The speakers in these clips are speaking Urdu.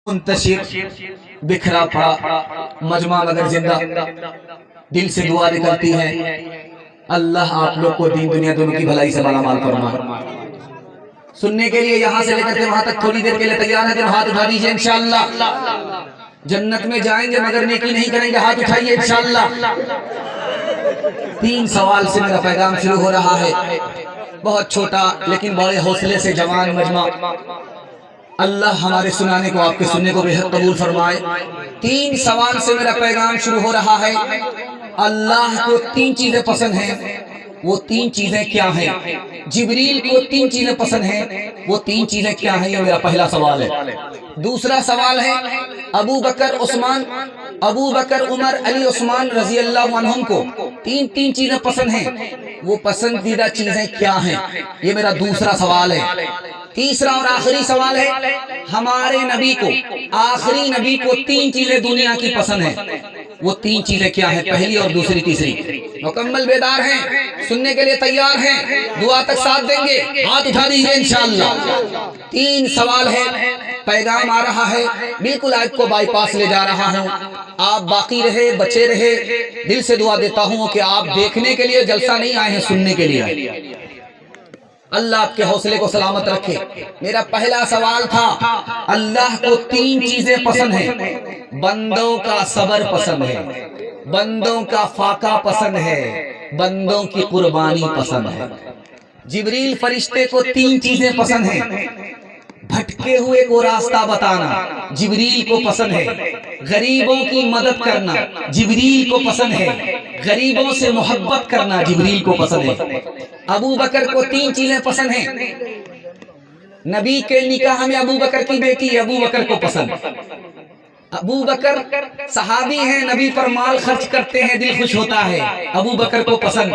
منتشر بکھرا پڑا مجمع مگر زندہ دل سے دعا نکلتی ہے اللہ آپ لوگ کو دین دنیا دونوں کی بھلائی سے مالا مال فرمائے۔ سننے کے لیے یہاں سے لے کر کے وہاں تک تھوڑی دیر کے لیے تیار ہے تو ہاتھ اٹھا دیجئے انشاءاللہ۔ جنت میں جائیں گے مگر نیکی نہیں کریں گے، ہاتھ اٹھائیے انشاءاللہ۔ 3 سوال سے میرا پیغام شروع ہو رہا ہے، بہت چھوٹا لیکن بڑے حوصلے سے جوان مجمع، اللہ ہمارے سنانے کو آپ کے سننے کو بہت قبول فرمائے۔ 3 سوال سے میرا پیغام شروع ہو رہا ہے۔ اللہ کو 3 چیزیں پسند ہیں، وہ 3 چیزیں کیا ہیں؟ جبریل کو 3 چیزیں پسند ہیں، وہ 3 چیزیں کیا ہیں؟ یہ میرا پہلا سوال ہے۔ دوسرا سوال ہے ابو بکر عمر علی عثمان رضی اللہ عنہم کو 3 چیزیں پسند ہیں، وہ پسندیدہ چیزیں کیا ہیں؟ یہ میرا دوسرا سوال ہے۔ تیسرا اور آخری سوال ہے ہمارے نبی کو، آخری نبی کو 3 چیزیں دنیا کی پسند ہیں، وہ 3 چیزیں کیا ہیں؟ پہلی اور دوسری تیسری۔ مکمل بیدار ہیں، سننے کے لیے تیار ہیں، دعا تک ساتھ دیں گے، ہاتھ اٹھا دیجئے انشاءاللہ۔ 3 سوال ہے، پیغام آ رہا ہے، بالکل آپ کو بائی پاس لے جا رہا ہوں، آپ باقی رہے بچے رہے، دل سے دعا دیتا ہوں کہ آپ دیکھنے کے لیے جلسہ نہیں آئے ہیں، سننے کے لیے آئے۔ اللہ آپ کے حوصلے کو سلامت رکھے۔ میرا پہلا سوال تھا اللہ کو 3 چیزیں پسند ہیں، بندوں کا صبر پسند ہے، بندوں کا فاقہ پسند ہے، بندوں کی قربانی پسند ہے۔ جبریل فرشتے کو 3 چیزیں پسند ہیں، بھٹکے ہوئے کو راستہ بتانا جبریل کو پسند ہے، غریبوں کی مدد کرنا جبریل کو پسند ہے، غریبوں سے محبت کرنا جبریل کو پسند ہے۔ ابو بکر کو 3 چیزیں پسند ہیں، نبی کے نکاح میں ابو بکر کی بیٹی ابو بکر کو پسند، ابو بکر صحابی ہیں، نبی پر مال خرچ کرتے ہیں، دل خوش ہوتا ہے، ابو بکر کو پسند،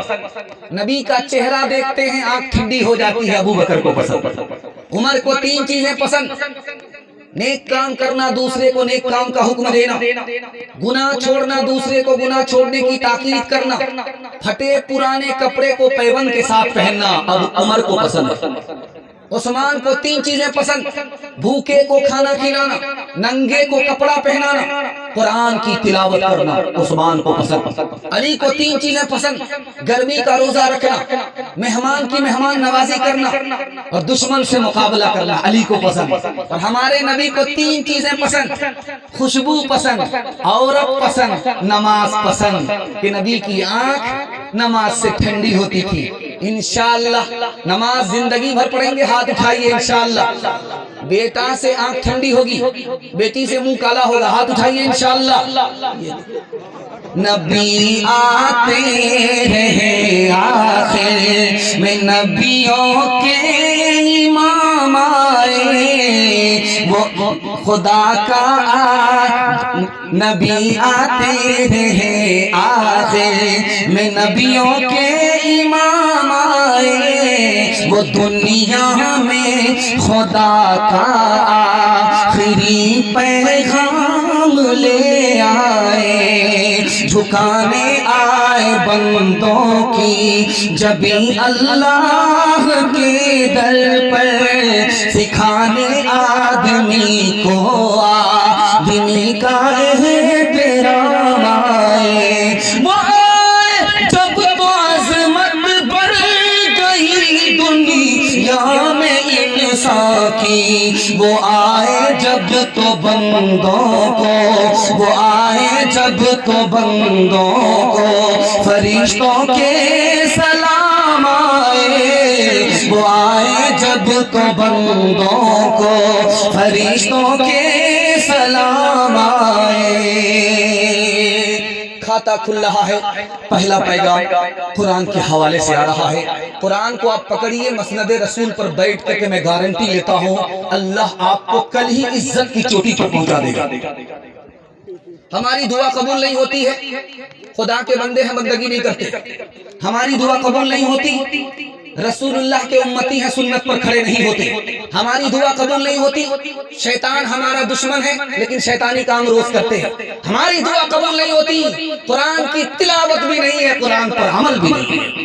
نبی کا چہرہ دیکھتے ہیں آنکھ ٹھنڈی ہو جاتی ہے، ابو بکر کو پسند۔ عمر کو 3 چیزیں پسند، نیک کام کرنا، دوسرے کو نیک کام کا حکم دینا، گناہ چھوڑنا، دوسرے کو گناہ چھوڑنے کی تاکید کرنا، پھٹے پرانے کپڑے کو پیوند کے ساتھ پہننا اب عمر کو پسند ہے۔ عثمان کو 3 چیزیں پسند، بھوکے کو کھانا کھلانا، ننگے کو کپڑا پہنانا، قرآن کی تلاوت کرنا عثمان کو پسند۔ علی کو 3 چیزیں پسند، گرمی کا روزہ رکھنا، مہمان کی مہمان نوازی کرنا اور دشمن سے مقابلہ کرنا علی کو پسند۔ اور ہمارے نبی کو 3 چیزیں پسند، خوشبو پسند، عورت پسند، نماز پسند، کہ نبی کی آنکھ نماز سے ٹھنڈی ہوتی تھی۔ انشاءاللہ نماز زندگی بھر پڑھیں گے، ہاتھ اٹھائیے انشاءاللہ۔ بیٹا سے آنکھ ٹھنڈی ہوگی، بیٹی سے منہ کالا ہوگا، ہاتھ اٹھائیے انشاءاللہ۔ نبی آتے رہے آخر میں نبیوں کے امام آئے، وہ خدا کا نبی آتے رہے آخر میں نبیوں کے امام آئے، وہ دنیا میں خدا کا آخری پیغام لے آئے، جھکانے آئے بندوں کی جبیں اللہ کے در پر، سکھانے آدمی کو آدمی کا احترام آئے، وہ آئے جب تو عظمت بڑھ گئی دنیا میں انسان کی، وہ آئے جب تو بندوں کو، وہ آئے جب تو بندوں کو فرشتوں کے سلام آئے، وہ آئے جب تو بندوں کو فرشتوں کے سلام آئے۔ کھاتا کھل رہا ہے، پہلا پیغام قرآن کے حوالے سے آ رہا ہے۔ قرآن کو آپ پکڑیے، مسند رسول پر بیٹھ کر کے میں گارنٹی لیتا ہوں اللہ آپ کو کل ہی عزت کی چوٹی پر پہنچا دے گا۔ ہماری دعا قبول نہیں ہوتی ہے، خدا کے بندے ہیں بندگی نہیں کرتے، ہماری دعا قبول نہیں ہوتی، رسول اللہ کے امتی ہیں سنت پر کھڑے نہیں ہوتے، ہماری دعا قبول نہیں ہوتی، شیطان ہمارا دشمن ہے لیکن شیطانی کام روز کرتے ہیں، ہماری دعا قبول نہیں ہوتی، قرآن کی تلاوت بھی نہیں ہے، قرآن پر عمل بھی نہیں ہے۔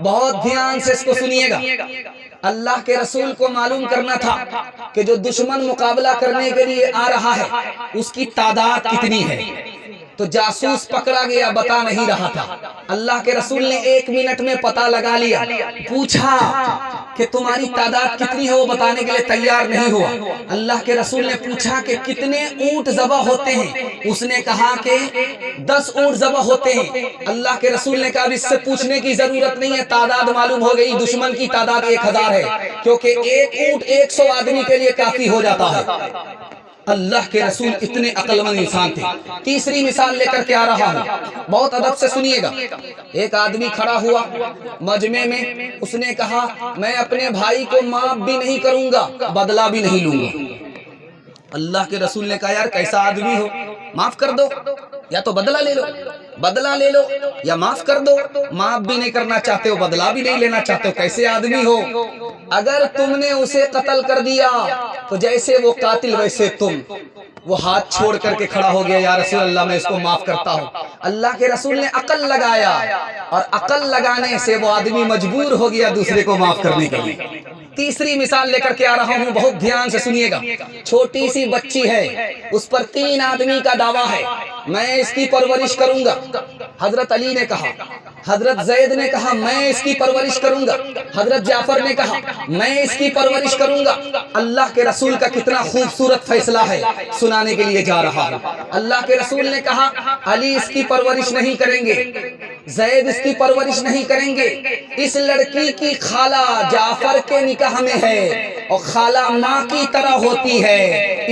بہت دھیان سے اس کو سنیے گا۔ اللہ کے رسول کو معلوم کرنا تھا کہ جو دشمن مقابلہ کرنے کے لیے آ رہا ہے اس کی تعداد کتنی ہے، تو جاسوس پکڑا گیا، بتا نہیں رہا تھا۔ اللہ کے رسول نے 1 منٹ میں پتہ لگا لیا، پوچھا کہ تمہاری تعداد کتنی ہے، وہ بتانے کے لیے تیار نہیں ہوا۔ اللہ کے رسول نے پوچھا کہ کتنے اونٹ ذبح ہوتے ہیں، اس نے کہا کہ 10 اونٹ ذبح ہوتے ہیں۔ اللہ کے رسول نے کہا اس سے پوچھنے کی ضرورت نہیں ہے، تعداد معلوم ہو گئی، دشمن کی تعداد 1000 ہے، کیونکہ 1 اونٹ 100 آدمی کے لیے کافی ہو جاتا ہے۔ اللہ کے رسول اتنے عقل مند انسان تھے۔ تیسری مثال لے کر کے آ رہا ہوں، بہت ادب سے سنیے گا۔ ایک آدمی کھڑا ہوا مجمع میں، اس نے کہا میں اپنے بھائی کو معاف بھی نہیں کروں گا، بدلہ بھی نہیں لوں گا۔ اللہ کے رسول نے کہا یار کیسا آدمی ہو، معاف کر دو یا تو بدلہ لے لو، بدلہ لے لو یا معاف کر دو، معاف بھی نہیں کرنا چاہتے ہو، بدلہ بھی نہیں لینا چاہتے ہو، کیسے آدمی ہو؟ اگر تم نے اسے قتل کر دیا تو جیسے وہ قاتل ویسے تم۔ وہ ہاتھ چھوڑ کر کے کھڑا ہو گیا، یا رسول اللہ میں اس کو معاف کرتا ہوں۔ اللہ کے رسول نے عقل لگایا اور عقل لگانے سے وہ آدمی مجبور ہو گیا دوسرے کو معاف کرنے کے لیے۔ تیسری مثال لے کر کے آ رہا ہوں، بہت دھیان سے سنیے گا۔ چھوٹی سی بچی ہے، اس پر 3 آدمی کا دعویٰ ہے، میں اس کی پرورش کروں گا۔ حضرت علی نے کہا، حضرت زید نے کہا میں اس کی پرورش کروں گا، حضرت جعفر نے کہا میں اس کی پرورش کروں گا۔ اللہ کے رسول کا کتنا خوبصورت فیصلہ ہے، سنانے کے لیے جا رہا ہوں۔ اللہ کے رسول نے کہا علی اس کی پرورش نہیں کریں گے، زید اس کی پرورش نہیں کریں گے، اس لڑکی کی خالہ جعفر کے نکاح میں ہے اور خالہ ماں کی طرح ہوتی ہے،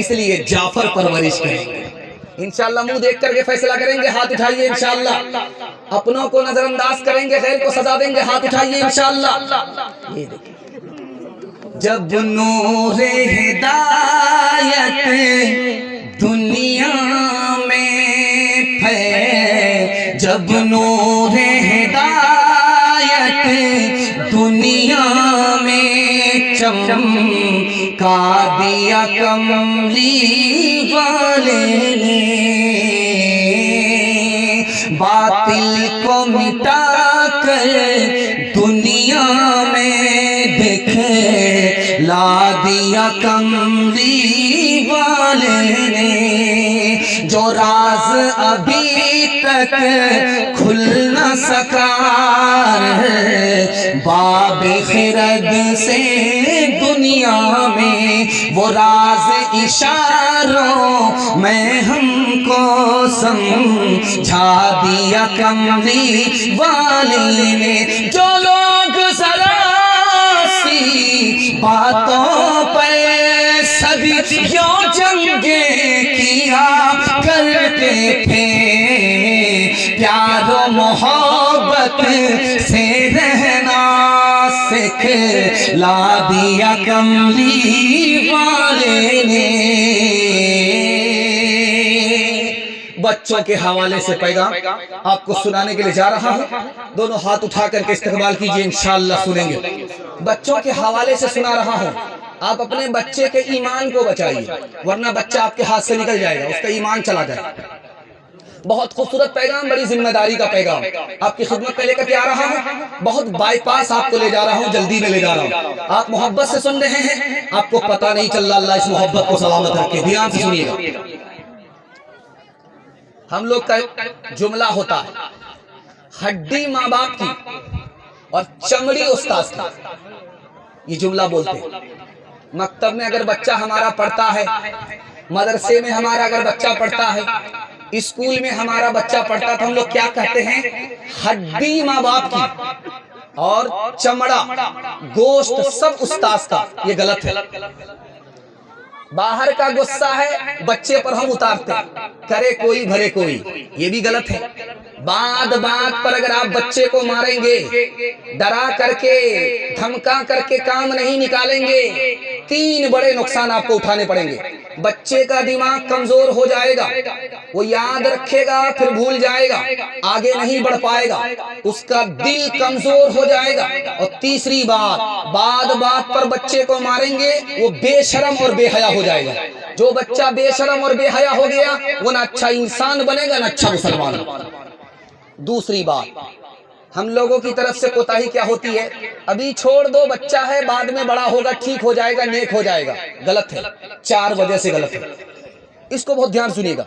اس لیے جعفر پرورش کریں گے۔ انشاءاللہ منہ دیکھ کر کے فیصلہ کریں گے، ہاتھ اٹھائیے انشاءاللہ۔ اپنوں کو نظر انداز کریں گے، غیر کو سزا دیں گے، ہاتھ اٹھائیے انشاءاللہ۔ یہ دیکھیں جب نور ہدایت دنیا میں جب نور ہدایت دنیا میں چمکا دیا کملی والے نے، باطل کو مٹا کر دنیا میں دکھلا دیا کملی والے نے، جو راز ابھی تک کھل نہ سکا باب خرد سے دنیا میں، وہ راز اشاروں میں ہم کو سمجھا دیا کملی والے نے، جو لوگ ذرا سی باتوں پہ صدیوں جنگیں کیا کرتے تھے، پیار و محبت سے رہنا سکھلا دیا کملی والے نے۔ بچوں کے حوالے سے پیغام آپ کو سنانے کے لیے جا رہا ہوں، دونوں ہاتھ اٹھا کر کے استقبال کیجئے، انشاءاللہ سنیں گے۔ بچوں کے حوالے سے سنا رہا ہوں، آپ اپنے بچے کے ایمان کو بچائیے، ورنہ بچہ آپ کے ہاتھ سے نکل جائے گا، اس کا ایمان چلا جائے گا۔ بہت خوبصورت پیغام، بڑی ذمہ داری کا پیغام آپ کی خدمت میں لے کر کے آ رہا ہوں، بہت بائی پاس آپ کو لے جا رہا ہوں، جلدی میں لے جا رہا ہوں۔ آپ محبت سے سن رہے ہیں، آپ کو پتہ نہیں چل رہا، اللہ اس محبت کو سلامت رکھے، دھیان سے سنیے گا۔ ہم لوگ کا جملہ ہوتا ہے، ہڈی ماں باپ کی اور چمڑی استاذ کی، یہ جملہ بولتے ہیں۔ مکتب میں اگر بچہ ہمارا پڑھتا ہے، مدرسے میں ہمارا اگر بچہ پڑھتا ہے، اسکول میں ہمارا بچہ پڑھتا تو ہم لوگ کیا کہتے ہیں؟ ہڈی ماں باپ کی اور چمڑا گوشت سب استاذ کا، یہ غلط ہے۔ باہر کا غصہ ہے بچے پر ہم اتارتے، کرے کوئی بھرے کوئی، یہ بھی غلط ہے۔ بات بات پر اگر آپ بچے کو ماریں گے، ڈرا کر کے دھمکا کر کے کام نہیں نکالیں گے، 3 بڑے نقصان آپ کو اٹھانے پڑیں گے۔ بچے کا دماغ کمزور ہو جائے گا، وہ یاد رکھے گا پھر بھول جائے گا، آگے نہیں بڑھ پائے گا، اس کا دل کمزور ہو جائے گا۔ اور تیسری بات بات پر بچے کو ماریں گے، وہ بے شرم اور بے حیا ہو جائے گا۔ جو بچہ بے شرم اور بے حیا ہو گیا، وہ نہ اچھا انسان بنے گا نہ اچھا مسلمان۔ دوسری بات ہم لوگوں کی طرف سے کوتاہی کیا ہوتی ہے، ابھی چھوڑ دو بچہ ہے بعد میں بڑا ہوگا ٹھیک ہو جائے گا نیک ہو جائے گا، غلط ہے، 4 وجہ سے غلط ہے، اس کو بہت دھیان سنیے گا۔